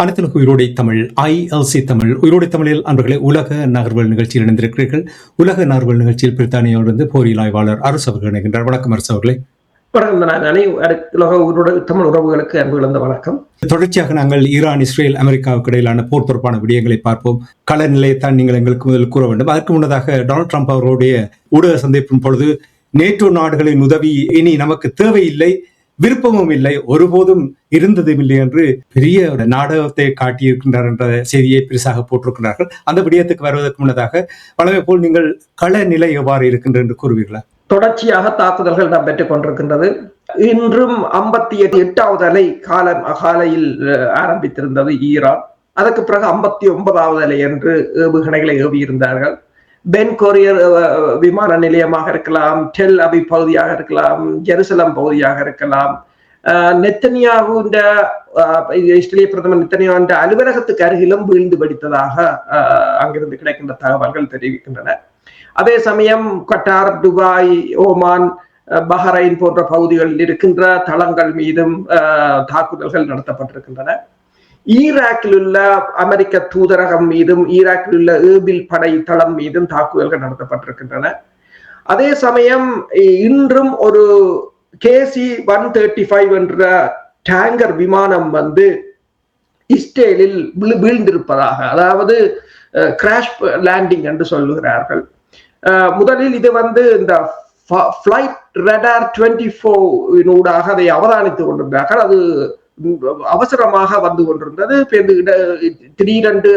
அனைத்துலக உயிரோடை தமிழ் ILC தமிழ் உயிரோடை தமிழில் அன்பர்களே உலக நகர்வல் நிகழ்ச்சியில் இணைந்திருக்கிறீர்கள். உலக நகர்வல் நிகழ்ச்சியில் பிரித்தானியாவிலிருந்து போரியல் ஆய்வாளர் அரசு அவர்கள் இணைகின்றார். வணக்கம் அரசு அவர்களே. தமிழ் உறவுகளுக்கு அன்பு கலந்த வணக்கம். தொடர்ச்சியாக நாங்கள் ஈரான், இஸ்ரேல், அமெரிக்காவுக்கு இடையிலான போர் தொடர்பான விடயங்களை பார்ப்போம். கள நிலையத்தான் நீங்கள் எங்களுக்கு முதல் கூற வேண்டும். அதற்கு முன்னதாக டொனால்ட் ட்ரம்ப் அவர்களுடைய ஊடக சந்திப்பின் பொழுது நேட்டோ நாடுகளின் உதவி இனி நமக்கு தேவையில்லை, விருப்பமும் இல்லை, ஒருபோதும் இருந்ததும் இல்லை என்று பெரிய நாடகத்தை காட்டியிருக்கின்றார் என்ற செய்தியை பெருசாக போட்டிருக்கிறார்கள். அந்த விடயத்துக்கு வருவதற்கு முன்னதாக வழமை போல் நீங்கள் கள நிலை எவ்வாறு இருக்கின்ற என்று கூறுவீர்களா? தொடர்ச்சியாக தாக்குதல்கள் இடம்பெற்றுக் கொண்டிருக்கின்றது. இன்றும் 58வது அலை காலையில் ஆரம்பித்திருந்தது ஈரான். அதற்கு பிறகு 59வது அலை என்று ஏவுகணைகளை ஏவியிருந்தார்கள். பென் கொரியர் விமான நிலையமாக இருக்கலாம், டெல் அபிப் பகுதியாக இருக்கலாம், ஜெருசலம் பகுதியாக இருக்கலாம், நெத்தனியாவுண்ட இஸ்ரேலிய பிரதமர் நெத்தனியாவுண்ட அலுவலகத்துக்கு அருகிலும் வீழ்ந்து வெடித்ததாக அங்கிருந்து கிடைக்கின்ற தகவல்கள் தெரிவிக்கின்றன. அதே சமயம் கட்டார், துபாய், ஓமான், பஹ்ரைன் போன்ற பகுதிகளில் இருக்கின்ற தளங்கள் மீதும் தாக்குதல்கள் நடத்தப்பட்டிருக்கின்றன. ஈராக்கில் உள்ள அமெரிக்க தூதரகம் மீதும் ஈராக்கில் உள்ள ஏபில் படை தளம் மீதும் தாக்குதல்கள் நடத்தப்பட்டிருக்கின்றன. அதே சமயம் இன்றும் ஒரு KC-135 என்ற டேங்கர் விமானம் இஸ்ரேலில் வீழ்ந்திருப்பதாக, அதாவது கிராஷ் லேண்டிங் என்று சொல்லுகிறார்கள். முதலில் இது இந்த ஃபிளைட் ரடார் 24 ஊடாக அதை அவதானித்துக் கொண்டிருந்தார்கள். அது அவசரமாக வந்து கொண்டிருந்தது. திடீரென்று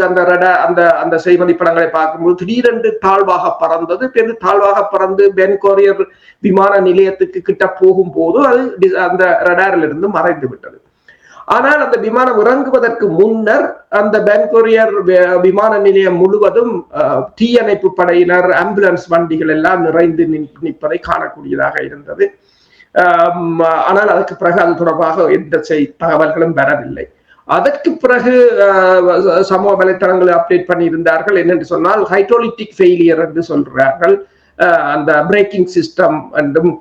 அந்த செய்மதி படங்களை பார்க்கும்போது திடீரென்று தாழ்வாக பறந்தது. தாழ்வாக பறந்து பென் கொரியர் விமான நிலையத்துக்கு கிட்ட போகும் போது அது அந்த ரடாரில் இருந்து மறைந்து விட்டது. ஆனால் அந்த விமானம் இறங்குவதற்கு முன்னர் அந்த பென் கொரியர் விமான நிலையம் முழுவதும் தீயணைப்பு படையினர், ஆம்புலன்ஸ் வண்டிகள் எல்லாம் நிறைந்து நிற்பதை காணக்கூடியதாக இருந்தது. ஆனால் அதற்கு பிறகு அது தொடர்பாக எந்த தகவல்களும் வரவில்லை. அதற்கு பிறகு சமூக வலைத்தளங்களை அப்டேட் பண்ணி இருந்தார்கள். என்னென்று சொன்னால் ஹைட்ரோலிட்டிக் ஃபெயிலியர் என்று சொல்றார்கள். அந்த பிரேக்கிங் சிஸ்டம் என்றும்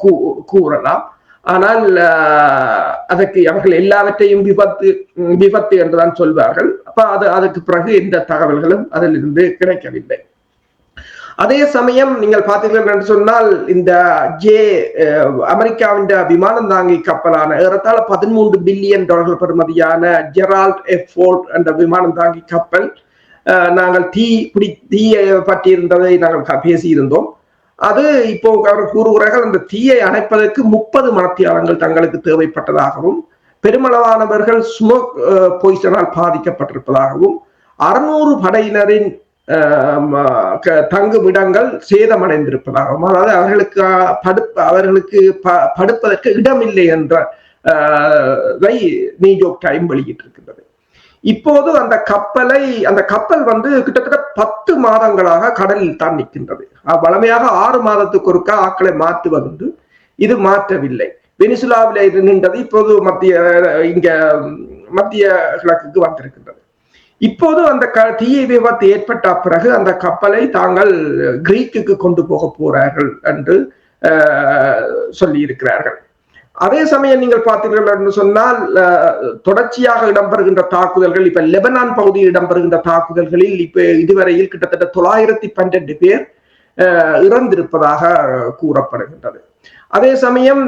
கூறலாம். ஆனால் அதற்கு அவர்கள் எல்லாவற்றையும் விபத்து என்றுதான் சொல்வார்கள். அப்ப அதுக்கு பிறகு எந்த தகவல்களும் அதிலிருந்து கிடைக்கவில்லை. அதே சமயம் நீங்கள் பார்த்தீர்கள் என்று சொன்னால் இந்த அமெரிக்காவின் விமானம் தாங்கி கப்பலான ஏறத்தாழ $13 பில்லியன் பெறுமதியான ஜெரால்ட் எஃப் ஃபோர்ட் என்ற விமானம் தாங்கி கப்பல், நாங்கள் தீயை பற்றி இருந்ததை நாங்கள் பேசியிருந்தோம். அது இப்போ அவர் கூறுகிறார்கள், அந்த தீயை அணைப்பதற்கு 30 மணித்தியாலங்கள் தங்களுக்கு தேவைப்பட்டதாகவும், பெருமளவானவர்கள் ஸ்மோக் பாய்சனால் பாதிக்கப்பட்டிருப்பதாகவும், 600 படையினரின் தங்குமிடங்கள் சேதமடைந்திருப்பதாகவும், அதாவது அவர்களுக்கு படுப்பதற்கு இடமில்லை என்ற நியூயார்க் டைம் வெளியிட்டிருக்கின்றது. இப்போது அந்த கப்பல் கிட்டத்தட்ட 10 மாதங்களாக கடலில் தான் நிற்கின்றது. வழமையாக 6 மாதத்துக்கு ஒருக்கா ஆட்களை மாற்றுவது, இது மாற்றவில்லை. வெனிசுலாவில் நின்றது இப்போது மத்திய கிழக்குக்கு வந்திருக்கின்றது. இப்போது அந்த தீயை விபத்து ஏற்பட்ட பிறகு அந்த கப்பலை தாங்கள் கிரீக்குக்கு கொண்டு போக போறார்கள் என்று சொல்லி இருக்கிறார்கள். அதே சமயம் நீங்கள் பார்த்தீர்கள் என்று சொன்னால் தொடர்ச்சியாக இடம்பெறுகின்ற தாக்குதல்கள், இப்ப லெபனான் பகுதியில் இடம்பெறுகின்ற தாக்குதல்களில் இப்ப இதுவரையில் கிட்டத்தட்ட 912 பேர் இறந்திருப்பதாக கூறப்படுகின்றது. அதே சமயம்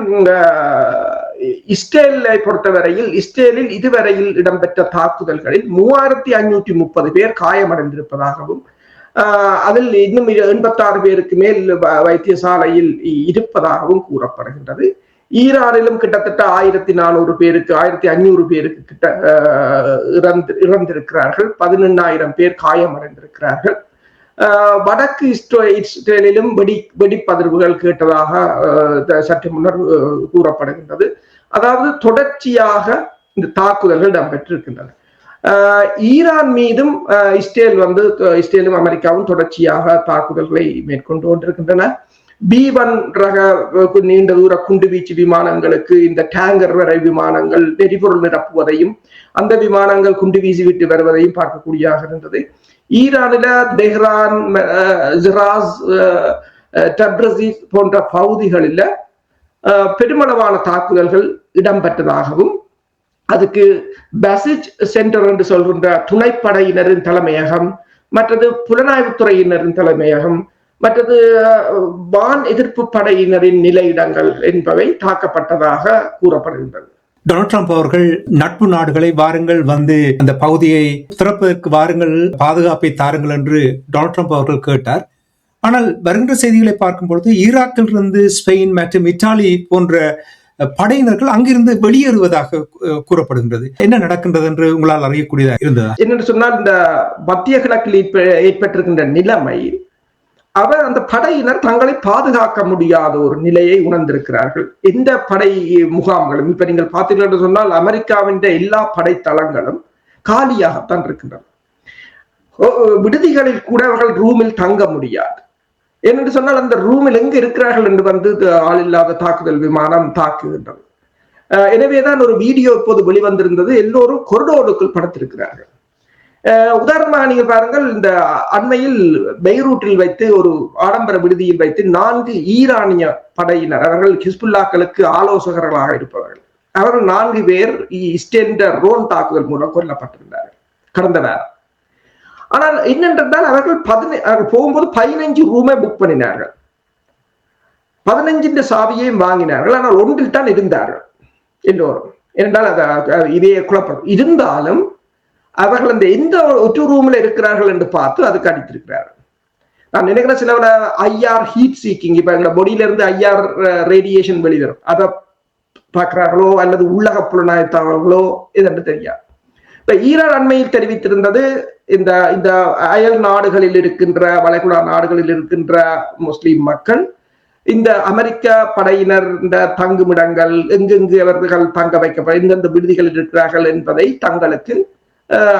இஸ்ரேலை பொறுத்தவரையில் இஸ்ரேலில் இதுவரையில் இடம்பெற்ற தாக்குதல்களில் 3530 பேர் காயமடைந்திருப்பதாகவும், அதில் இன்னும் 86 பேருக்கு மேல் வைத்தியசாலையில் இருப்பதாகவும் கூறப்படுகின்றது. ஈரானிலும் கிட்டத்தட்ட 1400 பேருக்கு 1500 பேருக்கு கிட்ட இறந்திருக்கிறார்கள். 18000 பேர் காயமடைந்திருக்கிறார்கள். வடக்கு இஸ்ரேலிலும் வெடிப்பதிர்வுகள் கேட்டதாக சற்று முன்னர் கூறப்படுகின்றது. அதாவது தொடர்ச்சியாக இந்த தாக்குதல்கள் இடம்பெற்றிருக்கின்றன. ஈரான் மீதும் இஸ்ரேலும் அமெரிக்காவும் தொடர்ச்சியாக தாக்குதல்களை மேற்கொண்டு கொண்டிருக்கின்றன. B1 ரக நீண்ட தூர குண்டுவீச்சு விமானங்களுக்கு இந்த டேங்கர் வரை விமானங்கள் எரிபொருள் நிரப்புவதையும் அந்த விமானங்கள் குண்டு வீசி விட்டு வருவதையும் பார்க்கக்கூடியதாக இருந்தது. ஈரானில தெஹ்ரான், ஜிராஸ், டப்ரஸீஸ் போன்ற பகுதிகளில் பெருமளவான தாக்குதல்கள் இடம்பெற்றதாகவும் அதுக்கு பசிஜ் சென்டர் என்று சொல்கின்ற துணைப்படையினரின் தலைமையகம், மற்றது புலனாய்வுத்துறையினரின் தலைமையகம், மற்றது வான் எதிர்ப்பு படையினரின் நிலையிடங்கள் என்பவை தாக்கப்பட்டதாக கூறப்படுகின்றது. டொனால்ட் ட்ரம்ப் அவர்கள் நட்பு நாடுகளை வாருங்கள் வந்து அந்த பகுதியை திறப்பதற்கு வாருங்கள், பாதுகாப்பை தாருங்கள் என்று டொனால்ட் ட்ரம்ப் அவர்கள் கேட்டார். ஆனால் வருகின்ற செய்திகளை பார்க்கும் பொழுது ஈராக்கில் இருந்து ஸ்பெயின் மற்றும் இத்தாலி போன்ற படையினர்கள் அங்கிருந்து வெளியேறுவதாக கூறப்படுகின்றது. என்ன நடக்கின்றது என்று உங்களால் அறியக்கூடியதாக இருந்ததா? என்னென்று சொன்னால், இந்த மத்திய கிழக்கில் ஏற்பட்டிருக்கின்ற நிலைமை, அவர் அந்த படையினர் தங்களை பாதுகாக்க முடியாத ஒரு நிலையை உணர்ந்திருக்கிறார்கள். எந்த படை முகாம்களும், இப்ப நீங்கள் பார்த்தீர்கள் என்று சொன்னால், அமெரிக்காவின் எல்லா படை தளங்களும் காலியாகத்தான் இருக்கின்றன. விடுதிகளில் கூட அவர்கள் ரூமில் தங்க முடியாது. ஏனென்று சொன்னால், அந்த ரூமில் எங்க இருக்கிறார்கள் என்று வந்து ஆள் இல்லாத தாக்குதல் விமானம் தாக்குகின்றது. எனவேதான் ஒரு வீடியோ இப்போது வெளிவந்திருந்தது. எல்லோரும் கொரிடோருக்குள் படுத்திருக்கிறார்கள். உதாரணமாக நீங்கள் பாருங்கள், இந்த அண்மையில் பெய்ரூட்டில் வைத்து ஒரு ஆடம்பர விடுதியில் வைத்து 4 ஈரானிய படையினர், அவர்கள் ஹிஸ்புல்லாக்களுக்கு ஆலோசகர்களாக இருப்பவர்கள், அவர்கள் 4 பேர் இஸ்ரேலின் ரோன் தாக்குதல் மூலம் கொல்லப்பட்டிருந்தார்கள் கடந்த வாரம். ஆனால் என்னென்றால், அவர்கள் போகும்போது 15 ரூமை புக் பண்ணினார்கள், 15 சாவியையும் வாங்கினார்கள். ஆனால் ஒன்றில் தான் இருந்தார்கள் எல்லோரும். ஏனென்றால் இதே குழப்பம் இருந்தாலும் அவர்கள் அந்த எந்த ஒரு ரூம்ல இருக்கிறார்கள் என்று பார்த்து அதுக்கு அடித்திருக்கிறார்கள். நான் நினைக்கிறேன், சில ஐஆர் ஹீட் சீக்கிங், இப்ப எங்க பொடியில இருந்து ஐஆர் ரேடியேஷன் வெளிவரும், அதை பார்க்கிறார்களோ அல்லது உள்ளக புலனாய்த்தாளர்களோ இதென்று தெரியாது. இப்ப ஈரான் அண்மையில் தெரிவித்திருந்தது, இந்த அயல் நாடுகளில் இருக்கின்ற, வளைகுடா நாடுகளில் இருக்கின்ற முஸ்லிம் மக்கள் இந்த அமெரிக்க படையினர் இந்த தங்குமிடங்கள் எங்கெங்கு அவர்கள் தங்க வைக்கப்பட எந்தெந்த விடுதிகளில் இருக்கிறார்கள் என்பதை தங்களுக்கு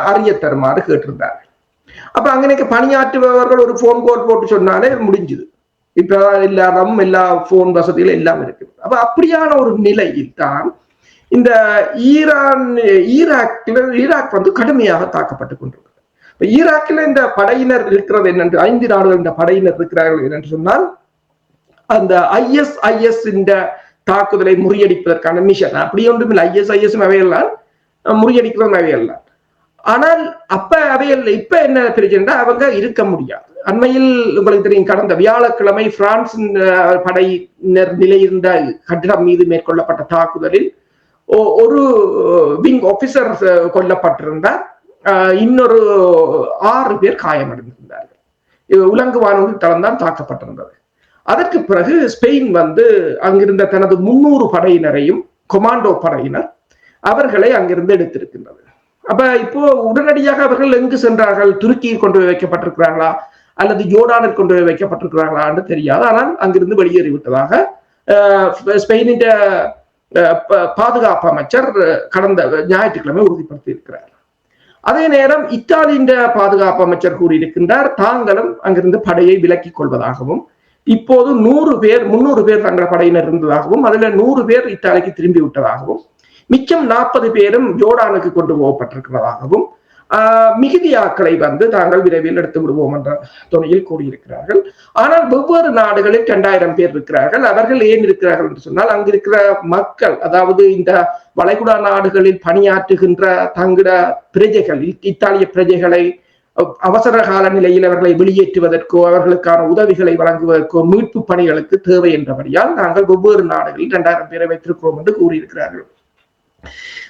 அறிய தருமாறு கேட்டிருந்தார்கள். அப்ப அங்கே பணியாற்றுபவர்கள் ஒரு போன் கோல் போட்டு சொன்னாலே முடிஞ்சுது. இப்ப எல்லா போன் வசதிகள் எல்லாம் இருக்கு. அப்ப அப்படியான ஒரு நிலையில் தான் இந்த ஈராக் வந்து கடுமையாக தாக்கப்பட்டுக் கொண்டிருக்கிறது. ஈராக்கில் இந்த படையினர் இருக்கிறது என்னென்று, 5 நாடுகள் இந்த படையினர் இருக்கிறார்கள் என்று சொன்னால், அந்த ISIS இந்த தாக்குதலை முறியடிப்பதற்கான மிஷன் அப்படி ஒன்றும் இல்லை. ISIS அவையெல்லாம் முறியடிக்கிறதும் அவையெல்லாம். ஆனால் அப்ப அவையில் இப்ப என்ன பிரச்சனை, அவங்க இருக்க முடியாது. அண்மையில் உங்களுக்கு தெரியும், கடந்த வியாழக்கிழமை பிரான்ஸ் படையினர் நிலையிருந்த கட்டிடம் மீது மேற்கொள்ளப்பட்ட தாக்குதலில் ஒரு விங் ஆபீசர் கொல்லப்பட்டிருந்தார், இன்னொரு 6 பேர் காயமடைந்திருந்தார்கள். உலங்கு வானூர்தி தளம் தான் தாக்கப்பட்டிருந்தது. அதற்கு பிறகு ஸ்பெயின் வந்து அங்கிருந்த தனது 300 படையினரையும், கொமாண்டோ படையினர், அவர்களை அங்கிருந்து எடுத்திருக்கின்றது. அப்ப இப்போ உடனடியாக அவர்கள் எங்கு சென்றார்கள், துருக்கியில் கொண்டு போய் வைக்கப்பட்டிருக்கிறார்களா அல்லது ஜோர்டானில் கொண்டு போய் வைக்கப்பட்டிருக்கிறார்களா என்று தெரியாது. ஆனால் அங்கிருந்து வெளியேறிவிட்டதாக ஸ்பெயினின் பாதுகாப்பு அமைச்சர் கடந்த ஞாயிற்றுக்கிழமை உறுதிப்படுத்தி இருக்கிறார். அதே நேரம் இத்தாலியின் பாதுகாப்பு அமைச்சர் கூறியிருக்கின்றார், தாங்களும் அங்கிருந்து படையை விலக்கிக் கொள்வதாகவும், இப்போது 300 பேர் தங்கள் படையினர் இருந்ததாகவும், அதுல 100 பேர் இத்தாலிக்கு திரும்பி விட்டதாகவும், மிச்சம் 40 பேரும் ஜோர்டானுக்கு கொண்டு போகப்பட்டிருக்கிறதாகவும், மிகுதியாக்களை வந்து தாங்கள் விரைவில் எடுத்து விடுவோம் என்ற துணையில் கூறியிருக்கிறார்கள். ஆனால் வெவ்வேறு நாடுகளில் 2000 பேர் இருக்கிறார்கள். அவர்கள் ஏன் இருக்கிறார்கள் என்று சொன்னால், அங்கிருக்கிற மக்கள், அதாவது இந்த வளைகுடா நாடுகளில் பணியாற்றுகின்ற தங்கிட பிரஜைகள், இத்தாலிய பிரஜைகளை அவசர கால நிலையில் அவர்களை வெளியேற்றுவதற்கோ அவர்களுக்கான உதவிகளை வழங்குவதற்கோ மீட்பு பணிகளுக்கு தேவை என்றபடியால் நாங்கள் வெவ்வேறு நாடுகளில் 2000 பேரை வைத்திருக்கிறோம் என்று கூறியிருக்கிறார்கள்.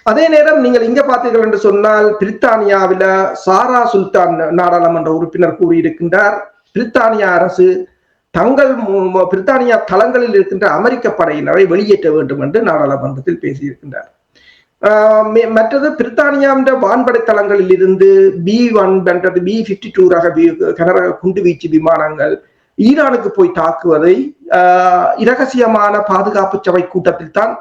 அதே நேரம் நீங்கள் இங்க பார்த்தீர்கள் என்று சொன்னால், பிரித்தானியாவில சாரா சுல்தான் நாடாளுமன்ற உறுப்பினர் கூறியிருக்கின்றார், பிரித்தானிய அரசு பிரித்தானியா தளங்களில் இருக்கின்ற அமெரிக்க படையினரை வெளியேற்ற வேண்டும் என்று நாடாளுமன்றத்தில் பேசியிருக்கின்றார். மற்றது பிரித்தானியாவின் வான்படை தளங்களில் இருந்து B1 B-52 ரக கனரக குண்டுவீச்சு விமானங்கள் ஈரானுக்கு போய் தாக்குவதை இரகசியமான பாதுகாப்பு சபை கூட்டத்தில் தான்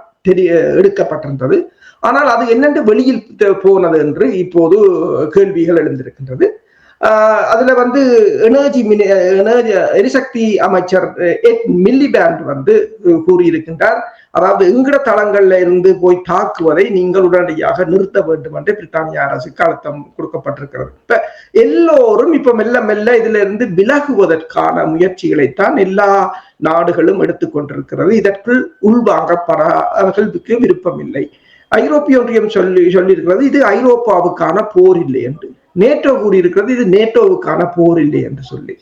எடுக்கப்பட்டிருந்தது. ஆனால் அது என்னென்று வெளியில் போனது என்று இப்போது கேள்விகள் எழுந்திருக்கின்றது. அதுல வந்து எரிசக்தி அமைச்சர் எட் மில்லிபேண்ட் வந்து கூறியிருக்கின்றார், அதாவது எங்கட தளங்கள்ல இருந்து போய் தாக்குவதை நீங்கள் உடனடியாக நிறுத்த வேண்டும் என்று பிரித்தானிய அரசுக்கு அழுத்தம் கொடுக்கப்பட்டிருக்கிறது. இப்ப எல்லோரும் இப்ப மெல்ல மெல்ல இதுல இருந்து விலகுவதற்கான முயற்சிகளைத்தான் எல்லா நாடுகளும் எடுத்துக்கொண்டிருக்கிறது. இதற்குள் உள்வாங்கப்பட அவர்களுக்கு விருப்பம் இல்லை. ஐரோப்பிய ஒன்றியம் சொல்லியிருக்கிறது இது ஐரோப்பாவுக்கான போர் இல்லை என்று. நேட்டோ கூறியிருக்கிறது இது நேட்டோவுக்கான போர் இல்லை என்று சொல்லி.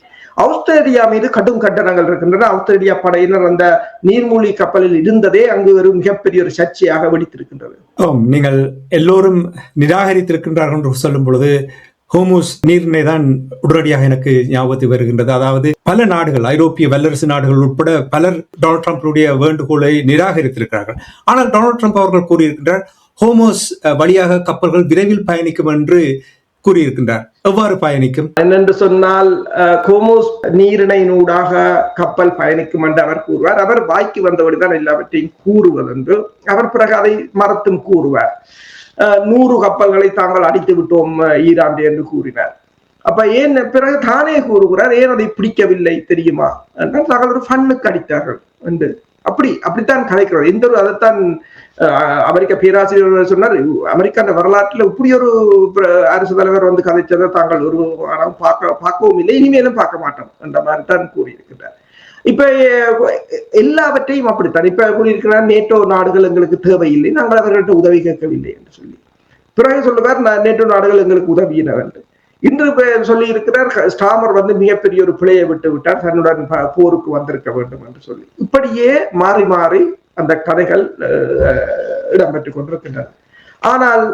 ஆஸ்திரேலியா மீது கடும் கண்டனங்கள் இருக்கின்றன. ஆஸ்திரேலியா படையினர் அந்த நீர்மூழ்கி கப்பலில் இருந்ததே அங்கு ஒரு மிகப்பெரிய ஒரு சர்ச்சையாக வெடித்திருக்கின்றது. நீங்கள் எல்லோரும் நிராகரித்திருக்கின்றார்கள் என்று சொல்லும் பொழுது ஹோர்முஸ் நீரிணை தான் உடனடியாக எனக்கு ஞாபகத்தில் வருகின்றது. அதாவது பல நாடுகள், ஐரோப்பிய வல்லரசு நாடுகள் உட்பட பலர் டொனால்ட் ட்ரம்புடைய வேண்டுகோளை நிராகரித்திருக்கிறார்கள். ஆனால் டொனால்ட் ட்ரம்ப் அவர்கள் கூறியிருக்கின்றார் ஹோர்முஸ் வழியாக கப்பல்கள் விரைவில் பயணிக்கும் என்று கூறியிருக்கின்றார். எவ்வாறு பயணிக்கும் என்னென்று சொன்னால் ஹோர்முஸ் நீரிணையினூடாக கப்பல் பயணிக்கும் என்று அவர் கூறுவார். அவர் வாய்க்கு வந்தபடிதான் எல்லாவற்றையும் கூறுவது என்று அவர் பிறகு அதை மறுத்தும் கூறுவார். 100 கப்பல்களை தாங்கள் அடித்து விட்டோம் ஈரான் என்று கூறினார். அப்ப ஏன் பிறகு தானே கூறுகிறார் ஏன் அதை பிடிக்கவில்லை தெரியுமா என்றால் தாங்கள் ஒரு ஃபன்னுக்கு அடித்தார்கள் என்று அப்படித்தான் கதைக்கிறார். எந்த ஒரு அதைத்தான் அமெரிக்க பேராசிரியர் சொன்னார், அமெரிக்கா வரலாற்றில் இப்படி ஒரு அரசு தலைவர் வந்து கதைச்சதை தாங்கள் ஒரு பார்க்கவும் இல்லை, இனிமேலும் பார்க்க மாட்டோம் என்ற மாதிரி தான் கூறியிருக்கிறார். இப்ப எல்லாவற்றையும் அப்படித்தான் இப்ப கூறியிருக்கிறார், நேட்டோ நாடுகள் எங்களுக்கு தேவையில்லை, நாங்கள் அவர்கள்ட்ட உதவி கேட்கவில்லை என்று சொல்லி. பிறகு சொல்லுவார் நேட்டோ நாடுகள் எங்களுக்கு உதவியினர் என்று. இன்று சொல்லி இருக்கிறார் ஸ்டாமர் வந்து மிகப்பெரிய ஒரு பிழையை விட்டு விட்டார், தன்னுடன் போருக்கு வந்திருக்க வேண்டும் என்று சொல்லி. இப்படியே மாறி மாறி அந்த கதைகள் இடம்பெற்றுக் கொண்டிருக்கின்றன. ஆனால்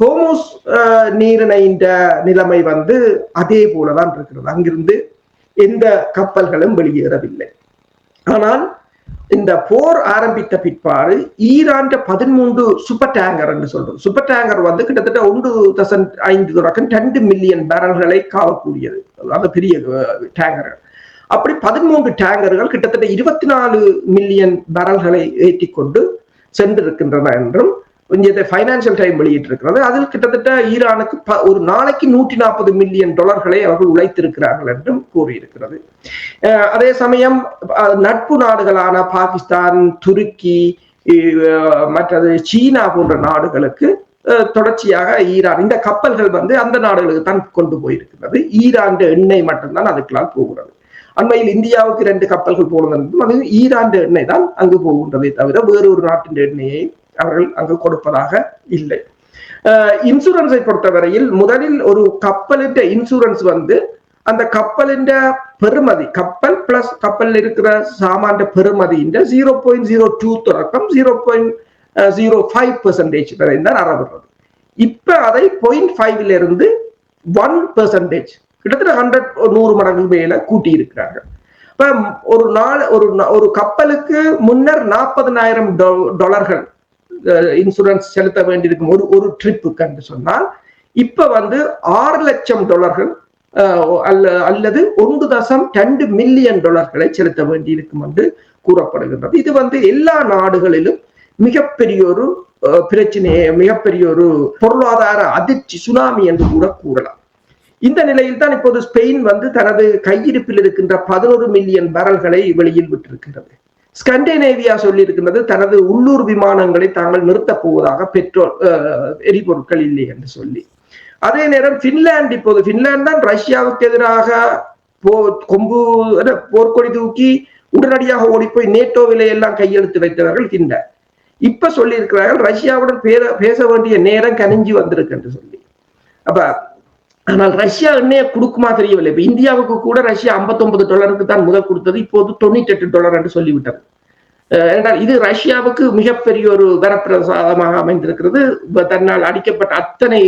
ஹோர்முஸ் நீரிணையின் நிலைமை வந்து அதே போலதான் இருக்கிறது. அங்கிருந்து எந்த கப்பல்களும் வெளியேறவில்லை. ஆனால் இந்த போர் ஆரம்பித்த பிற்பாடு ஈரான் 13 சூப்பர் டேங்கர் என்று சொல்றோம். சூப்பர் டேங்கர் வந்து கிட்டத்தட்ட 1.5 தொடக்கம் 2 மில்லியன் பேரல்களை காவக்கூடியது, அந்த பெரிய டேங்கர்கள். அப்படி 13 டேங்கர்கள் கிட்டத்தட்ட 24 மில்லியன் பேரல்களை ஏற்றி கொண்டு சென்றிருக்கின்றன என்றும் பைனான்சியல் டைம் வெளியிட்டிருக்கிறது. அதில் கிட்டத்தட்ட ஈரானுக்கு ஒரு நாளைக்கு $140 மில்லியன் அவர்கள் உழைத்திருக்கிறார்கள் என்றும் கூறியிருக்கிறது. அதே சமயம் நட்பு நாடுகளான பாகிஸ்தான், துருக்கி, மற்றது சீனா போன்ற நாடுகளுக்கு தொடர்ச்சியாக ஈரான் இந்த கப்பல்கள் வந்து அந்த நாடுகளுக்கு தான் கொண்டு போயிருக்கிறது. ஈரான் எண்ணெய் மட்டும்தான் அதுக்கெல்லாம் போகிறது. அண்மையில் இந்தியாவுக்கு 2 கப்பல்கள் போனது, அது ஈரான் எண்ணெய் தான் அங்கு போகின்றதை தவிர வேறொரு நாட்டின் எண்ணெயை அவர்கள் அங்கு கொடுப்பதாக இல்லை. இன்சூரன்ஸை பொறுத்தவரையில் முதலில் ஒரு கப்பலின் இன்சூரன்ஸ் வந்து அந்த கப்பலின் பெறுமதி, கப்பல் பிளஸ் கப்பலில் இருக்கிற சாமான் பெறுமதியின் 0.02 தொடக்கம் 0.05% வரை தான் அறவிடுறது. இப்ப அதை 0.5 இருந்து 1%, கிட்டத்தட்ட 100 மடங்கு மேல கூட்டி இருக்கிறார்கள். இப்ப ஒரு கப்பலுக்கு முன்னர் $40,000 இன்சூரன்ஸ் செலுத்த வேண்டியிருக்கும் ஒரு ட்ரிப்புக்கு என்று சொன்னால் இப்ப வந்து $6 லட்சம் அல்லது $1.2 மில்லியன் செலுத்த வேண்டியிருக்கும் என்று கூறப்படுகின்றது. இது வந்து எல்லா நாடுகளிலும் மிகப்பெரிய ஒரு பிரச்சனையை, மிகப்பெரிய ஒரு பொருளாதார அதிர்ச்சி, சுனாமி என்று கூட கூறலாம். இந்த நிலையில் தான் இப்போது ஸ்பெயின் வந்து தனது கையிருப்பில் இருக்கின்ற 11 மில்லியன் பேரல்களை வெளியில் விட்டிருக்கின்றது. ஸ்கண்டினேவியா சொல்லி இருக்கின்றது தனது உள்ளூர் விமானங்களை தாங்கள் நிறுத்தப் போவதாக பெட்ரோல் எரிபொருட்கள் இல்லை என்று சொல்லி. அதே நேரம் பின்லாந்து தான் ரஷ்யாவுக்கு எதிராக போர்க்கொடி தூக்கி உடனடியாக ஓடிப்போய் நேட்டோவிலே எல்லாம் கையெழுத்து வைத்தவர்கள் பின்லாந்து. இப்ப சொல்லி இருக்கிறார்கள் ரஷ்யாவுடன் பேச வேண்டிய நேரம் கனிஞ்சி வந்திருக்கு என்று சொல்லி. அப்ப ஆனால் ரஷ்யா எண்ணெயை கொடுக்குமா தெரியவில்லை. இப்ப இந்தியாவுக்கு கூட ரஷ்யா $59 தான் முதல் கொடுத்தது, இப்போது $98 என்று சொல்லிவிட்டது. என்றால் இது ரஷ்யாவுக்கு மிகப்பெரிய ஒரு வரப்பிரசாதமாக அமைந்திருக்கிறது. தன்னால் அடிக்கப்பட்ட அத்தனை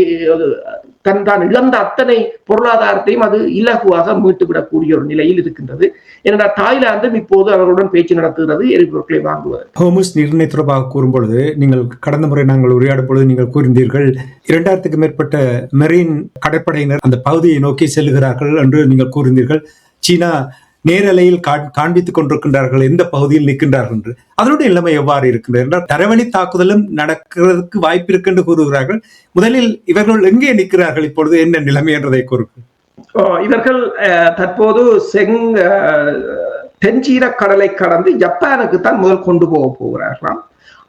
தான் இழந்த அத்தனை பொருளாதாரத்தையும் அது இலகுவாக மீட்டுவிடக்கூடிய ஒரு நிலையில் இருக்கின்றது. ஏனென்றால் தாய்லாந்தும் இப்போது அவர்களுடன் பேச்சு நடத்துகிறது எரிபொருட்களை வாங்குவது. ஹோர்முஸ் நீரிணை தொடர்பாக கூறும்பொழுது நீங்கள் கடந்த முறை நாங்கள் உரையாடும் பொழுது நீங்கள் கூறினீர்கள் 2000க்கும் மேற்பட்ட மெரீன் கடற்படையினர் அந்த பகுதியை நோக்கி செல்லுகிறார்கள் என்று நீங்கள் கூறினீர்கள். சீனா நேரலையில் காண்பித்துக் கொண்டிருக்கின்றார்கள், எந்த பகுதியில் நிற்கின்றார்கள் என்று. அதனுடைய நிலைமை எவ்வாறு இருக்கின்றது என்றால், தரவழி தாக்குதலும் நடக்கிறதுக்கு வாய்ப்பு இருக்கு என்று கூறுகிறார்கள். முதலில் இவர்கள் எங்கே நிற்கிறார்கள், இப்பொழுது என்ன நிலைமை என்றதை கூறுங்கள். இவர்கள் தற்போது தென்சீன கடலை கடந்து ஜப்பானுக்கு தான் முதல் கொண்டு போகிறார்களாம்.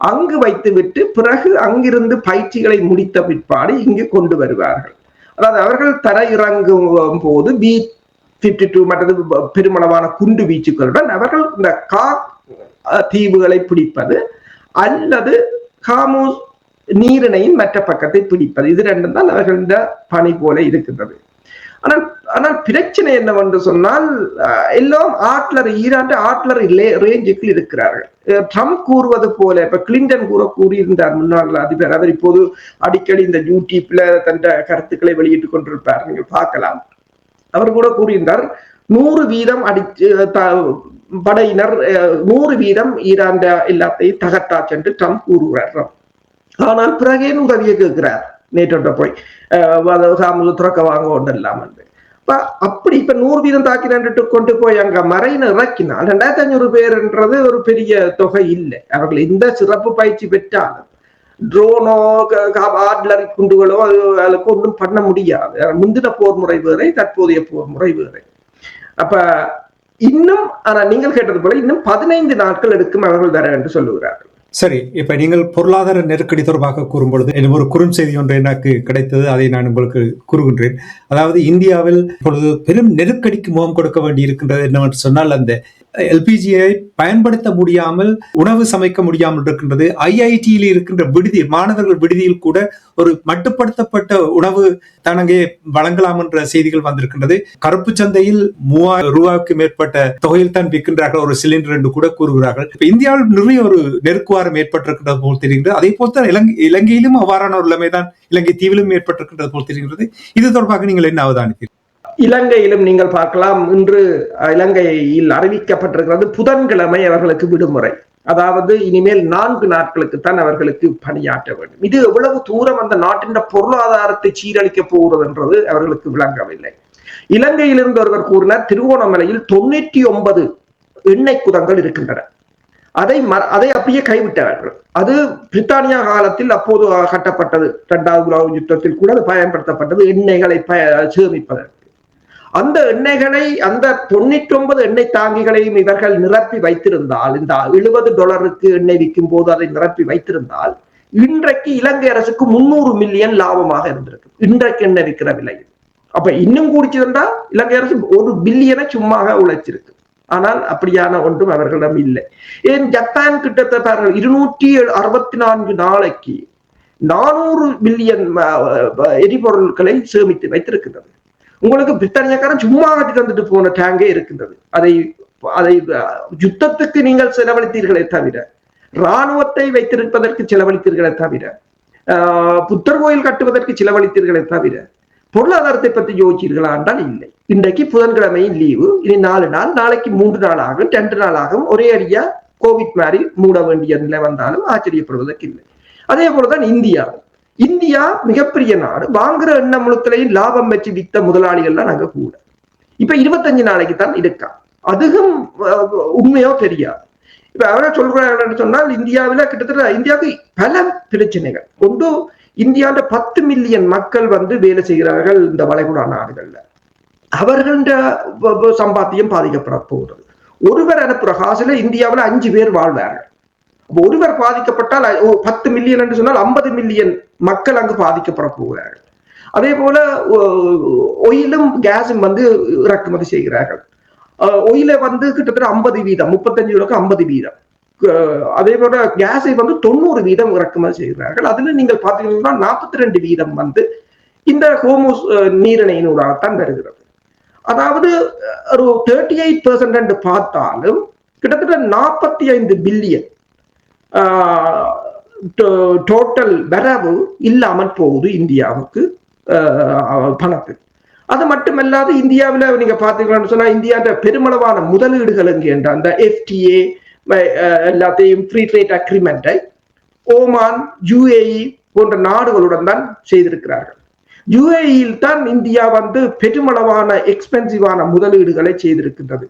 அங்கு வைத்துவிட்டு பிறகு அங்கிருந்து பயிற்சிகளை முடித்த பிற்பாடு இங்கு கொண்டு வருவார்கள். அதாவது அவர்கள் தர இறங்கும் போது B-52 மற்றது பெருமளவான குண்டு வீச்சுக்களுடன் அவர்கள் இந்த தீவுகளை பிடிப்பது அல்லது ஹார்முஸ் நீரிணையின் மற்ற பக்கத்தை பிடிப்பது, இது ரெண்டும் தான் அவர்களின் பணி போல இருக்கின்றது. ஆனால் பிரச்சனை என்னவென்று சொன்னால், எல்லாம் ஈரான் ஆட்லர் ரேஞ்சுக்கு இருக்கிறார்கள். ட்ரம்ப் கூறுவது போல, இப்ப கிளின்டன் கூறியிருந்தார் முன்னாள் அதிபர், அவர் இப்போது அடிக்கடி இந்த யூடியூப்ல தன் கருத்துக்களை வெளியிட்டுக் கொண்டிருப்பார், நீங்கள் பார்க்கலாம். அவர் கூட கூறியிருந்தார் 100% படையினர் 100% ஈரான் எல்லாத்தையும் தகர்த்தாச்சு என்று ட்ரம்ப் கூறுகிறார். ஆனால் பிறகே உதவியை கேட்கிறார் நேற்றோட போய் துறக்க வாங்க ஒன்று இல்லாம. அப்படி இப்ப 100% தாக்கிட்டு கொண்டு போய் அங்க மறையின இறக்கினால் 2500 பேர்ன்றது ஒரு பெரிய தொகை இல்லை. அவர்கள் இந்த சிறப்பு பயிற்சி பெற்றாலும் ட்ரோனோ ஆர்டிலரி குண்டுகளோ அதுக்கு ஒன்றும் பண்ண முடியாது. முந்தின போர் முறை வேறை, தற்போதைய போர் முறை வேறை. அப்ப இன்னும் நீங்கள் கேட்டது போல இன்னும் 15 நாட்கள் எடுக்கும் அவர்கள் வர என்று சொல்லுகிறார்கள். சரி, இப்ப நீங்கள் பொருளாதார நெருக்கடி தொடர்பாக கூறும்பொழுது எனக்கு ஒரு குறுஞ்செய்தி ஒன்று எனக்கு கிடைத்தது, அதை நான் உங்களுக்கு கூறுகின்றேன். அதாவது இந்தியாவில் இப்பொழுது பெரும் நெருக்கடிக்கு முகம் கொடுக்க வேண்டி இருக்கின்றது என்னவென்று சொன்னால், அந்த எல்பிஜியை பயன்படுத்த முடியாமல் உணவு சமைக்க முடியாமல் இருக்கின்றது. ஐஐடியில் இருக்கின்ற விடுதி மாணவர்கள் விடுதியில் கூட ஒரு மட்டுப்படுத்தப்பட்ட உணவு தனங்கே வழங்கலாம் என்ற செய்திகள் வந்திருக்கின்றது. கருப்பு சந்தையில் 3000 ரூபாய்க்கு மேற்பட்ட தொகையில் தான் விற்கின்றார்கள் ஒரு சிலிண்டர் என்று கூட கூறுகிறார்கள். இந்தியாவில் நிறைய ஒரு நெருக்குவாரம் ஏற்பட்டிருக்கின்றது போல் தெரிகிறது. அதே போல் இலங்கையிலும் அவ்வாறான ஒரு நிலைமைதான் இலங்கை தீவிலும் ஏற்பட்டிருக்கின்றது போல் தெரிகிறது. இது தொடர்பாக நீங்கள் என்ன அவதானிப்பீர்கள்? இலங்கையிலும் நீங்கள் பார்க்கலாம், இன்று இலங்கையில் அறிவிக்கப்பட்டிருக்கிறது புதன்கிழமை அவர்களுக்கு விடுமுறை. அதாவது இனிமேல் 4 நாட்களுக்கு தான் அவர்களுக்கு பணியாற்ற வேண்டும். இது எவ்வளவு தூரம் அந்த நாட்டின் பொருளாதாரத்தை சீரழிக்க போகிறது என்றது அவர்களுக்கு விளங்கவில்லை. இலங்கையிலிருந்து ஒருவர் கூறினார், திருவோணமலையில் 99 எண்ணெய் குதங்கள் இருக்கின்றன. அதை அப்படியே கைவிட்டார்கள். அது பிரித்தானியா காலத்தில் அப்போது கட்டப்பட்டது, 2வது உலக யுத்தத்தில் கூட அது பயன்படுத்தப்பட்டது எண்ணெய்களை சேமிப்பதற்கு. அந்த எண்ணெய்களை, அந்த 99 எண்ணெய் தாங்கிகளையும் இவர்கள் நிரப்பி வைத்திருந்தால், இந்த $70 எண்ணெய் விற்கும் போது அதை நிரப்பி வைத்திருந்தால், இன்றைக்கு இலங்கை அரசுக்கு 300 மில்லியன் லாபமாக இருந்திருக்கு. இன்றைக்கு எண்ணெய் விற்கிற விலையில். அப்ப இன்னும் கூடிச்சிருந்தா இலங்கை அரசு 1 பில்லியனை சும்மாக உழைச்சிருக்கு. ஆனால் அப்படியான ஒன்றும் அவர்களிடம் இல்லை. ஏன் ஜப்பான் கிட்டத்தட்ட 264 நாளைக்கு 400 மில்லியன் எரிபொருட்களை சேமித்து வைத்திருக்கின்றது. உங்களுக்கு பிரித்தானியாக்காரன் சும்மா கட்டி தந்துட்டு போன டேங்கே இருக்கின்றது. அதை யுத்தத்துக்கு நீங்கள் செலவழித்தீர்களே தவிர, இராணுவத்தை வைத்திருப்பதற்கு செலவழித்தீர்களே தவிர, புத்தர் கோயில் கட்டுவதற்கு செலவழித்தீர்களே தவிர, பொருளாதாரத்தை பற்றி யோசிச்சீர்களா என்றால் இல்லை. இன்றைக்கு புதன்கிழமையும் லீவு, இனி 4 நாள், நாளைக்கு 3 நாள் ஆகும், 2 நாள் ஆகும். ஒரே அடியா கோவிட் மாதிரி மூட வேண்டிய நிலை வந்தாலும் ஆச்சரியப்படுவதற்கு இல்லை. அதே போலதான் இந்தியா மிகப்பெரிய நாடு. வாங்குற எண்ணெய் முழுக்களையும் லாபம் வச்சு வித்த முதலாளிகள்லாம் நாங்க கூட. இப்ப 25 நாளைக்கு தான் இருக்கா. அதுவும் உண்மையோ தெரியாது. இப்ப அவரை சொல்றாங்கன்னு சொன்னால், இந்தியாவில கிட்டத்தட்ட இந்தியாவுக்கு பல பிரச்சனைகள். ஒன்று, இந்தியாவில 10 மில்லியன் மக்கள் வேலை செய்கிறார்கள் இந்த வளைகுடா நாடுகள்ல. அவர்கள சம்பாத்தியம் பாதிக்கப்பட போகிறது. ஒருவர் அனுப்புற காசுல இந்தியாவில 5 பேர் வாழ்வார்கள். ஒருவர் பாதிக்கப்பட்டால் 10 மில்லியன் என்று சொன்னால் 50 மில்லியன் மக்கள் அங்கு பாதிக்கப்பட போகிறார்கள். அதே போல ஒயிலும் கேஸும் இறக்குமதி செய்கிறார்கள். ஒயில கிட்டத்தட்ட 50%, 35 50%. அதே போல கேஸை 90% இறக்குமதி செய்கிறார்கள். அதுல நீங்கள் பாத்தீங்கன்னா 42% இந்த ஹோர்முஸ் நீரிணையினூடாகத்தான் வருகிறது. அதாவது ஒரு 38% பார்த்தாலும் கிட்டத்தட்ட 45 பில்லியன் டோட்டல் வரவு இல்லாமல் போகுது இந்தியாவுக்கு பணத்து. அது மட்டுமல்லாது இந்தியாவில் நீங்க பாத்தீங்கன்னு சொன்னா, இந்தியாவோட பெருமளவான முதலீடுகள் என்ற அந்த FTA எல்லாத்தையும் ஃப்ரீ ட்ரேட் அக்ரிமெண்டை ஓமான், UAE போன்ற நாடுகளுடன் தான் செய்திருக்கிறார்கள். UAEயில் தான் இந்தியா பெருமளவான எக்ஸ்பென்சிவான முதலீடுகளை செய்திருக்கின்றது.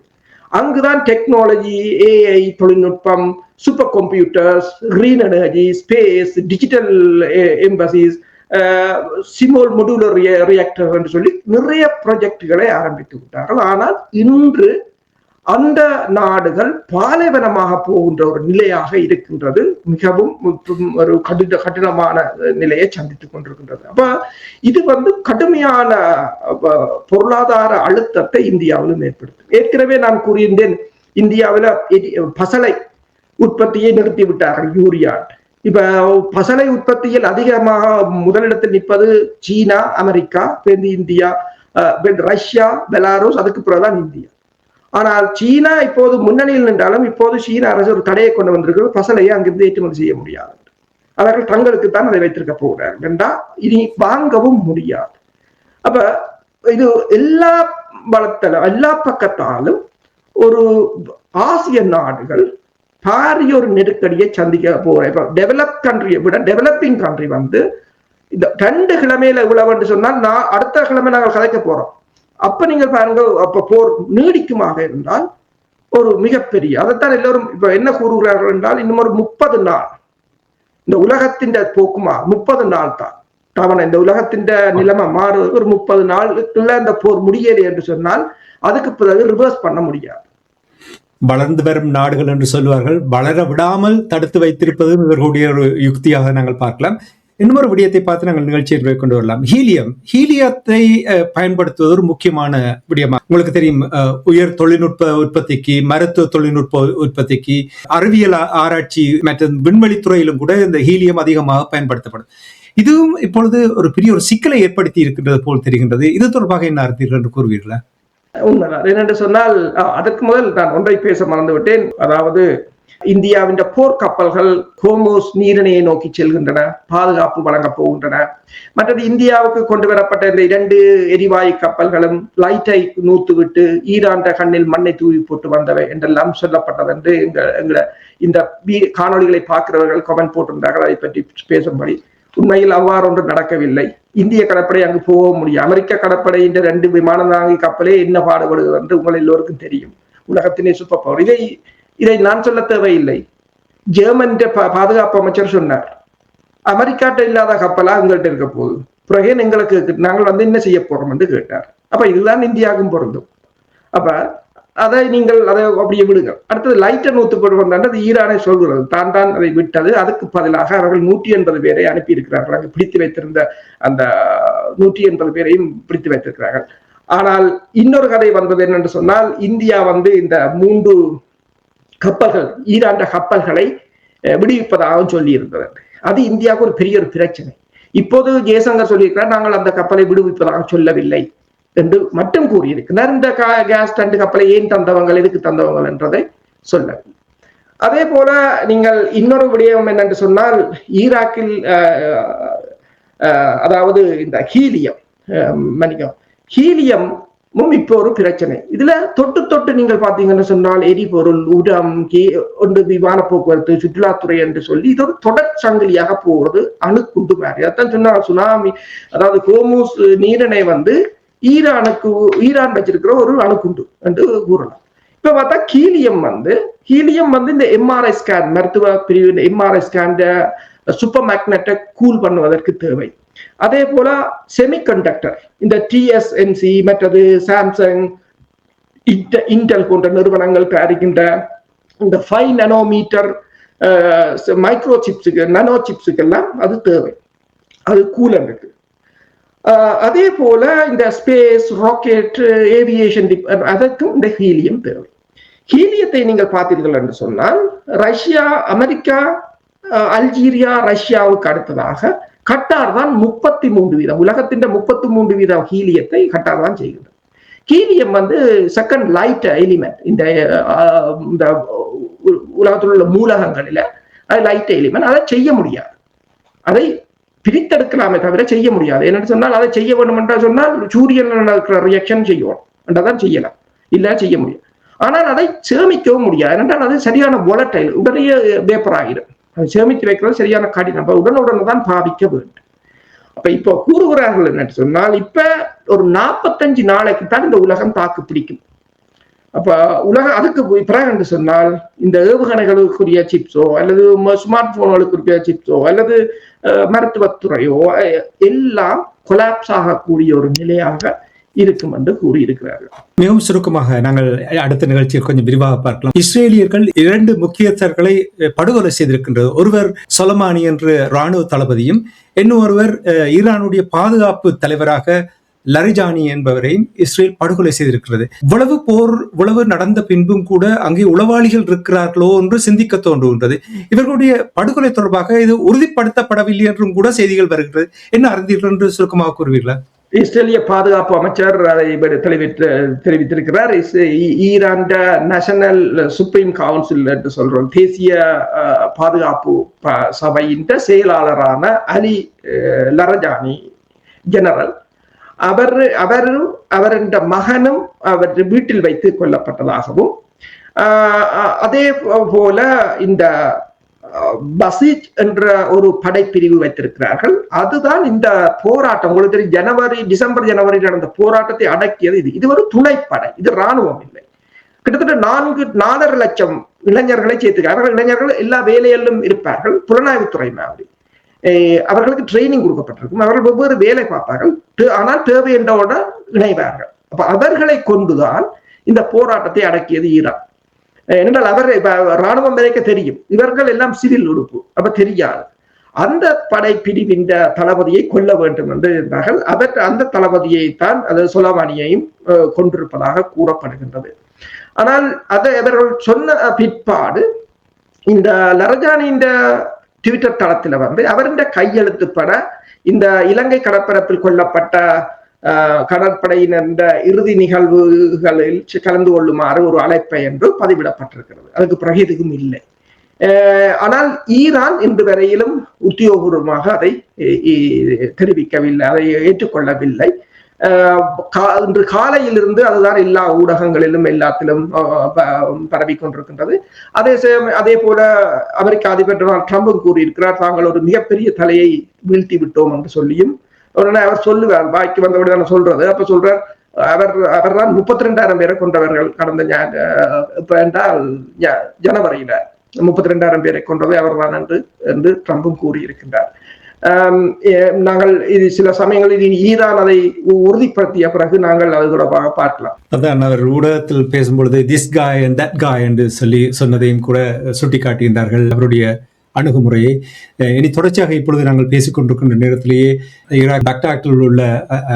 அங்குதான் டெக்னாலஜி, ஏஐ தொழில்நுட்பம், super computers, green energy, space, digital emphasis, small modular reactor என்று சொல்லி நிறைய ப்ராஜெக்டுகளை ஆரம்பித்து விட்டார்கள். ஆனால் இன்று அந்த நாடுகள் பாலைவனமாக போகின்ற ஒரு நிலையாக இருக்கின்றது. மிகவும் ஒரு கடினமான நிலையை சந்தித்துக் கொண்டிருக்கின்றது. அப்ப இது கடுமையான பொருளாதார அழுத்தத்தை இந்தியாவிலும் ஏற்படுத்தும். ஏற்கனவே நான் கூறியிருந்தேன், இந்தியாவில் பசலை உற்பத்தியை நிறுத்தி விட்டார்கள், யூரியா. இப்ப பசலை உற்பத்தியில் அதிகமாக முதலிடத்தில் நிற்பது சீனா, அமெரிக்கா, இந்தியா, ரஷ்யா, பெலாரஸ், அதுக்கு பிறகுதான் இந்தியா. ஆனால் சீனா இப்போது முன்னணியில் நின்றாலும் இப்போது சீன அரசு ஒரு தடையை கொண்டு வந்திருக்கிறது, பசலையை அங்கிருந்து ஏற்றுமதி செய்ய முடியாது. அவர்கள் தங்களுக்கு தான் அதை வைத்திருக்க போகிறார்கள் என்றால் இனி வாங்கவும் முடியாது. அப்ப இது எல்லா வளத்தல எல்லா பக்கத்தாலும் ஒரு ஆசிய நாடுகள் பாரிய ஒரு நெருக்கடியை சந்திக்க போற. இப்ப டெவலப் கண்ட்ரியை விட டெவலப்பிங் கண்ட்ரி இந்த 2 கிழமையில இவ்வளவு சொன்னால் அடுத்த கிழமை நாங்கள் கதைக்க போறோம். அப்ப நீங்கள் பாருங்க, அப்ப போர் நீடிக்குமாக இருந்தால் ஒரு மிகப்பெரிய, அதைத்தான் எல்லோரும் இப்ப என்ன கூறுகிறார்கள் என்றால், இன்னும் ஒரு 30 நாள் இந்த உலகத்தின் போக்குமா 30 நாள் தான் தவணை. இந்த உலகத்தின் நிலைமை மாறுவது ஒரு 30 நாளுக்குள்ள இந்த போர் முடியலை என்று சொன்னால் அதுக்கு பிறகு ரிவர்ஸ் பண்ண முடியாது. வளர்ந்து வரும் நாடுகள் என்று சொல்வார்கள், வளர விடாமல் தடுத்து வைத்திருப்பது இவர்களுடைய ஒரு யுக்தியாக நாங்கள் பார்க்கலாம். இன்னொரு விடயத்தை பார்த்து நாங்கள் நிகழ்ச்சியை கொண்டு வரலாம். ஹீலியத்தை பயன்படுத்துவது ஒரு முக்கியமான விடயமா. உங்களுக்கு தெரியும், உயர் தொழில்நுட்ப உற்பத்திக்கு, மருத்துவ தொழில்நுட்ப உற்பத்திக்கு, அறிவியல் ஆராய்ச்சி மற்றும் விண்வெளித்துறையிலும் கூட இந்த ஹீலியம் அதிகமாக பயன்படுத்தப்படும். இதுவும் இப்பொழுது ஒரு பெரிய ஒரு சிக்கலை ஏற்படுத்தி இருக்கின்றது போல் தெரிகின்றது. இது தொடர்பாக என்ன அர்த்தீர்கள் என்று கூறுவீர்களா? உண்மைதான். என்னென்று சொன்னால், அதற்கு முதல் நான் ஒன்றை பேச மறந்து விட்டேன். அதாவது இந்தியாவின் போர்க்கப்பல்கள் ஹோர்முஸ் நீரிணையை நோக்கி செல்கின்றன, பாதுகாப்பு வழங்கப் போகின்றன. மற்றது இந்தியாவுக்கு கொண்டு வரப்பட்ட இந்த 2 எரிவாயு கப்பல்களும் லைட்டை நூத்து விட்டு ஈரான் கண்ணில் மண்ணை தூவி போட்டு வந்தவை என்றெல்லாம் சொல்லப்பட்டது என்று இந்த காணொலிகளை பார்க்கிறவர்கள் கமெண்ட் போட்டிருந்தார்கள். அதை பற்றி பேசும்படி உண்மையில் அவ்வாறு ஒன்று நடக்கவில்லை. இந்திய கடற்படை அங்கு போக முடியும். அமெரிக்க கடற்படை இந்த 2 விமானந்தாங்கி கப்பலே என்ன பாடுபடுகிறது என்று உங்கள் எல்லோருக்கும் தெரியும். உலகத்தினே சூப்பர் பவர். இதை நான் சொல்ல தேவையில்லை. ஜெர்மன் பாதுகாப்பு அமைச்சர் சொன்னார், அமெரிக்காட்ட இல்லாத கப்பலா எங்கள்கிட்ட இருக்க போகுது, பிறகு எங்களுக்கு நாங்கள் என்ன செய்ய போறோம் என்று கேட்டார். அப்ப இதுதான் இந்தியாவுக்கும் பொருந்தும். அப்ப அதை அப்படியே விடுங்க. அடுத்தது லைட்டர் நூத்துப்படுவது ஈரானை சொல்கிறது, தான் அதை விட்டது. அதுக்கு பதிலாக அவர்கள் 180 பேரை அனுப்பி இருக்கிறார்கள். அங்கு பிடித்து வைத்திருந்த அந்த 180 பேரையும் பிடித்து வைத்திருக்கிறார்கள். ஆனால் இன்னொரு கதை வந்தது என்னென்று சொன்னால், இந்தியா இந்த 3 கப்பல்கள், ஈரான் கப்பல்களை விடுவிப்பதாக சொல்லி இருந்தது. அது இந்தியாவுக்கு ஒரு பெரிய ஒரு பிரச்சனை. இப்போது ஜெய்சங்கர் சொல்லியிருக்கிறார், நாங்கள் அந்த கப்பலை விடுவிப்பதாக சொல்லவில்லை என்று மட்டும் கூறியிருக்கிறார். இந்த கேஸ் டேங்க் கப்பலை ஏன் தந்தவங்க, எதுக்கு தந்தவங்க என்றதை சொல்லவில்லை. அதே போல நீங்கள் இன்னொரு விடயம் என்னென்று சொன்னால், ஈராக்கில் அதாவது இந்த ஹீலியம் இப்போ ஒரு பிரச்சனை. இதுல தொட்டு நீங்கள் பாத்தீங்கன்னு சொன்னால், எரிபொருள், உரம், ஒன்று விமான போக்குவரத்து, சுற்றுலாத்துறை என்று சொல்லி இது ஒரு தொடர் சங்கிலியாக போகிறது, அணுக்குண்டு மாதிரி. அதான் சொன்னா சுனாமி, அதாவது ஹோர்முஸ் நீரிணை ஈரான் வச்சிருக்கிற ஒரு அணுக்குண்டு என்று கூறலாம். இப்ப பார்த்தா ஹீலியம் இந்த எம்ஆர்ஐ ஸ்கேன், மருத்துவ பிரிவு எம்ஆர்ஐ ஸ்கேன் சூப்பர் மேக்னெட்டை கூல் பண்ணுவதற்கு தேவை. அதே போல செமிகண்டக்டர், இந்த TSMC மற்றது சாம்சங், இன்டெல் போன்ற நிறுவனங்கள் தயாரிக்கின்ற இந்த 5 நானோமீட்டர் மைக்ரோ சிப்ஸுக்கு, நானோ சிப்ஸுக்கு எல்லாம் அது தேவை, அது கூலன் இருக்கு. அதே போல இந்த ஸ்பேஸ், ராக்கெட், ஏவியேஷன் அதற்கும் இந்த ஹீலியம் தேவை. ஹீலியத்தை நீங்கள் பார்த்தீர்கள் என்று சொன்னால், ரஷ்யா, அமெரிக்கா, அல்ஜீரியா, ரஷ்யாவுக்கு அடுத்ததாக கட்டார் தான் 33%, உலகத்தின் 33% ஹீலியத்தை கட்டார் தான் செய்கிறது. Helium second light element. இந்த உலகத்தில் உள்ள மூலகங்களில லைட் எலிமெண்ட். அதை செய்ய முடியாது, அதை பிரித்தெடுக்கலாமே தவிர செய்ய முடியாது. என்னன்னு சொன்னால், அதை செய்ய வேண்டும் என்று சொன்னால் சூரியன் நடக்கிற ரியாக்ஷன் செய்யணும் என்றதான் செய்யலாம், இல்ல செய்ய முடியும். ஆனால் அதை சேமிக்கவும் முடியாது. ஏனென்றால் அது சரியான volatile, உடனே வேப்பர் ஆகிடும். அதை சேமித்து வைக்கிறது சரியான கடினம், உடனுடன் தான் பாவிக்க வேண்டும். அப்ப இப்போ கூறுகிறார்கள் என்னன்னு சொன்னால், இப்ப ஒரு 45 நாளைக்கு தான் இந்த உலகம் தாக்கு பிடிக்கும். அப்ப அதுக்கு பிறகு என்று சொன்னால் இந்த ஏவுகணைகளுக்குரிய சிப்ஸோ அல்லது ஸ்மார்ட் போன்களுக்குரிய சிப்ஸோ அல்லது மருத்துவத்துறையோ எல்லாம் கொலாப்ஸ் ஆகக்கூடிய ஒரு நிலையாக இருக்கும் என்று கூறியிருக்கிறார்கள். மிகவும் சுருக்கமாக நாங்கள் அடுத்த நிகழ்ச்சியில் கொஞ்சம் விரிவாக பார்க்கலாம். இஸ்ரேலியர்கள் 2 முக்கியஸ்தர்களை படுகொலை செய்திருக்கின்றது. ஒருவர் சொலமானி என்ற ராணுவ தளபதியும், இன்னும் ஒருவர் ஈரானுடைய பாதுகாப்பு தலைவராக லரிஜானி என்பவரையும் இஸ்ரேல் படுகொலை செய்திருக்கிறது. இவ்வளவு போர் இவ்வளவு நடந்த பின்பும் கூட அங்கே உளவாளிகள் இருக்கிறார்களோ என்று சிந்திக்க தோன்றுகின்றது. இவர்களுடைய படுகொலை தொடர்பாக இது உறுதிப்படுத்தப்படவில்லை என்றும் கூட செய்திகள் வருகிறது. என்ன அறிந்தீர்கள் என்று சுருக்கமாக கூறுவீர்களா? இஸ்ரேலிய பாதுகாப்பு அமைச்சர் அதை தெரிவித்திருக்கிறார். ஈரான் நேஷனல் சுப்ரீம் கவுன்சில் என்று சொல்றோம், தேசிய பாதுகாப்பு சபையின் செயலாளரான அலி லரஜானி ஜெனரல், அவரின் மகனும் அவர் வீட்டில் வைத்து கொல்லப்பட்டதாகவும், அதே போல இந்த பசீஜ் என்ற ஒரு படைப்பிரிவு வைத்திருக்கிறார்கள். அதுதான் இந்த போராட்டம், உங்களுக்கு தெரியும், டிசம்பர் ஜனவரி நடந்த போராட்டத்தை அடக்கியது. இது ஒரு துணைப்படை, இது ராணுவம் இல்லை. கிட்டத்தட்ட 4.5 லட்சம் இளைஞர்களை சேர்த்துக்கிறார்கள். இளைஞர்கள் எல்லா வேலையிலும் இருப்பார்கள். புலனாய்வுத்துறை மாதிரி அவர்களுக்கு ட்ரைனிங் கொடுக்கப்பட்டிருக்கும். அவர்கள் வெவ்வேறு வேலை பார்ப்பார்கள். ஆனால் தேவை என்றோட இணைவார்கள். அப்ப அவர்களை கொண்டுதான் இந்த போராட்டத்தை அடக்கியது ஈரான். என்றால் ராணுவம் வரைக்க தெரியும், இவர்கள் எல்லாம் சிவில் உறுப்பு, அப்ப தெரியாது. அந்த படை பிரிவின் தளபதியை கொல்ல வேண்டும் என்று இருந்தார்கள். அந்த தளபதியை தான், அதாவது சொலமானியையும் கொண்டிருப்பதாக கூறப்படுகின்றது. ஆனால் அதை அவர்கள் சொன்ன பிற்பாடு இந்த லரஜானியின் ட்விட்டர் தளத்துல அவருடைய கையெழுத்துப்பட இந்த இலங்கை கடற்பரப்பில் கொல்லப்பட்ட கடற்படையினர் இறுதி நிகழ்வுகளில் கலந்து கொள்ளுமாறு ஒரு அழைப்பை என்று பதிவிடப்பட்டிருக்கிறது. அதுக்கு பிறகு எதுவும் இல்லை. ஆனால் ஈரான் இன்று வரையிலும் உத்தியோகபூர்வமாக அதை தெரிவிக்கவில்லை, அதை ஏற்றுக்கொள்ளவில்லை. இன்று காலையிலிருந்து அதுதான் எல்லா ஊடகங்களிலும் எல்லாத்திலும் பரவி கொண்டிருக்கின்றது. அதே போல அமெரிக்க அதிபர் டொனால்ட் ட்ரம்பும் கூறியிருக்கிறார், தாங்கள் ஒரு மிகப்பெரிய தலையை வீழ்த்தி விட்டோம் என்று சொல்லியும். உடனே அவர் சொல்லுவார், பாக்கி வந்தபடி சொல்றது. அப்ப சொல்றார், அவர் தான் 32,000 பேரை கொண்டவர்கள் கடந்த ஜனவரியில 32,000 பேரை கொண்டது அவர் தான் என்று ட்ரம்பும் கூறியிருக்கின்றார். நாங்கள் இது சில சமயங்களில் ஈரான் அதை உறுதிப்படுத்திய பிறகு நாங்கள் அது தொடர்பாக பார்க்கலாம். அதான் அவர் ஊடகத்தில் பேசும்பொழுது திஸ் காய் அண்ட் தட் காய் என்று சொன்னதையும் கூட சுட்டிக்காட்டுகின்றார்கள் அவருடைய அணுகுமுறையை. இனி தொடர்ச்சியாக இப்பொழுது நாங்கள் பேசிக் கொண்டிருக்கின்ற நேரத்திலேயே ஈராக் பக்தாக்கில் உள்ள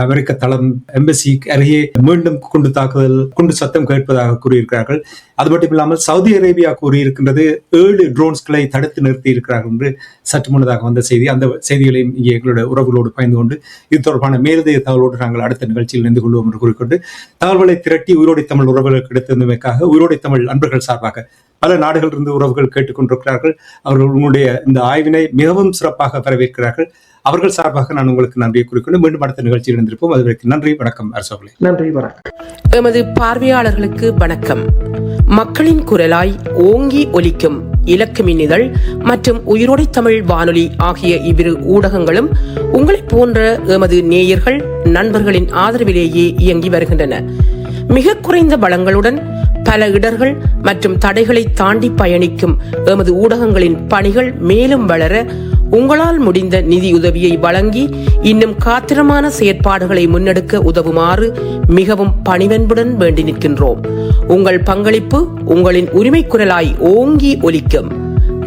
அமெரிக்க தளம் எம்பசி அருகே மீண்டும் குண்டு சத்தம் கேட்பதாக கூறியிருக்கிறார்கள். அது மட்டும் இல்லாமல் சவுதி அரேபியா கூறியிருக்கின்றது 7 ட்ரோன்ஸ்களை தடுத்து நிறுத்தி இருக்கிறார்கள் என்று சற்று முன்னதாக வந்த செய்தி. அந்த செய்திகளையும் இங்கே எங்களுடைய உறவுகளோடு பயந்து கொண்டு இது தொடர்பான மேலதிக தகவலோடு நாங்கள் அடுத்த நிகழ்ச்சியில் இணைந்து கொள்வோம் என்று கூறிக்கொண்டு, தகவல்களை திரட்டி உயிரோடை தமிழ் உறவுகளுக்கு கிடைத்திருந்தமைக்காக உயிரோடை தமிழ் அன்பர்கள் சார்பாக பல நாடுகளிலிருந்து உறவுகள் கேட்டுக்கொண்டிருக்கிறார்கள். அவர்கள் உங்களுடைய இந்த ஆய்வினை மிகவும் சிறப்பாக வரவேற்கிறார்கள். அவர்கள் சார்பாக நான் உங்களுக்கு நன்றியை குறிக்கொண்டு மீண்டும் அடுத்த நிகழ்ச்சியில் இருந்திருப்போம். அதுவரைக்கும் நன்றி, வணக்கம். அரசோகளே நன்றி, வணக்கம். எமது பார்வையாளர்களுக்கு வணக்கம். மக்களின் குரலாய் ஓங்கி ஒலிக்கும் இலக்குமின் இதழ் மற்றும் உயிரோடை தமிழ் வானொலி ஆகிய இவ்விரு ஊடகங்களும் உங்களைப் போன்ற எமது நேயர்கள் நண்பர்களின் ஆதரவிலேயே இயங்கி வருகின்றன. மிக குறைந்த வளங்களுடன் பல இடர்கள் மற்றும் தடைகளை தாண்டி பயணிக்கும் எமது ஊடகங்களின் பணிகள் மேலும் வளர உங்களால் முடிந்த நிதியுதவியை வழங்கி இன்னும் காத்திரமான செயற்பாடுகளை முன்னெடுக்க உதவுமாறு மிகவும் பணிவன்புடன் வேண்டி நிற்கின்றோம். உங்கள் பங்களிப்பு உங்களின் உரிமை குரலாய் ஓங்கி ஒலிக்கும்.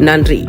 நன்றி.